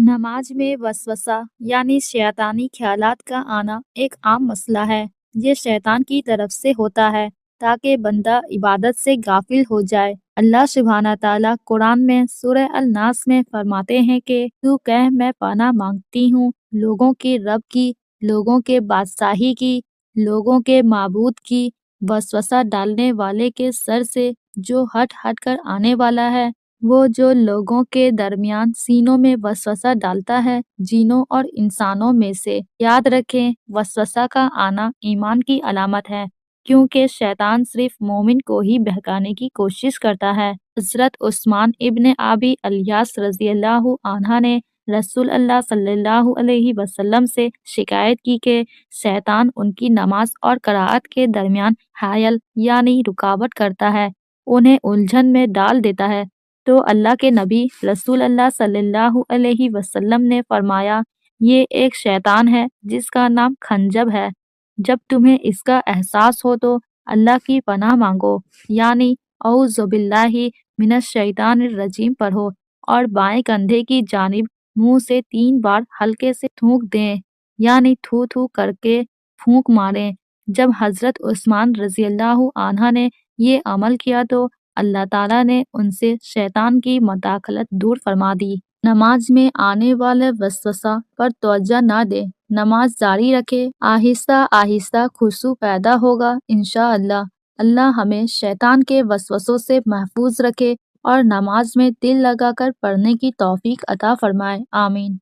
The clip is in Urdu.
نماز میں وسوسہ یعنی شیطانی خیالات کا آنا ایک عام مسئلہ ہے۔ یہ شیطان کی طرف سے ہوتا ہے تاکہ بندہ عبادت سے غافل ہو جائے۔ اللہ سبحانہ تعالیٰ قرآن میں سورہ الناس میں فرماتے ہیں کہ تو کہہ میں پناہ مانگتی ہوں لوگوں کے رب کی، لوگوں کے بادشاہی کی، لوگوں کے معبود کی، وسوسہ ڈالنے والے کے سر سے جو ہٹ کر آنے والا ہے، وہ جو لوگوں کے درمیان سینوں میں وسوسہ ڈالتا ہے، جنوں اور انسانوں میں سے۔ یاد رکھیں، وسوسہ کا آنا ایمان کی علامت ہے، کیونکہ شیطان صرف مومن کو ہی بہکانے کی کوشش کرتا ہے۔ حضرت عثمان ابن ابی الیاس رضی اللہ عنہ نے رسول اللہ صلی اللہ علیہ وسلم سے شکایت کی کہ شیطان ان کی نماز اور قرات کے درمیان حائل یعنی رکاوٹ کرتا ہے، انہیں الجھن میں ڈال دیتا ہے۔ تو اللہ کے نبی رسول اللہ صلی اللہ علیہ وسلم نے فرمایا، یہ ایک شیطان ہے جس کا نام خنزب ہے۔ جب تمہیں اس کا احساس ہو تو اللہ کی پناہ مانگو، یعنی اعوذ باللہ من الشیطان الرجیم پڑھو، اور بائیں کندھے کی جانب منہ سے 3 بار ہلکے سے تھونک دیں، یعنی تھو تھو کر کے پھونک ماریں۔ جب حضرت عثمان رضی اللہ عنہ نے یہ عمل کیا تو اللہ تعالیٰ نے ان سے شیطان کی مداخلت دور فرما دی۔ نماز میں آنے والے وسوسہ پر توجہ نہ دیں، نماز جاری رکھے، آہستہ آہستہ خشوع پیدا ہوگا انشاءاللہ۔ اللہ ہمیں شیطان کے وسوسوں سے محفوظ رکھے اور نماز میں دل لگا کر پڑھنے کی توفیق عطا فرمائے، آمین۔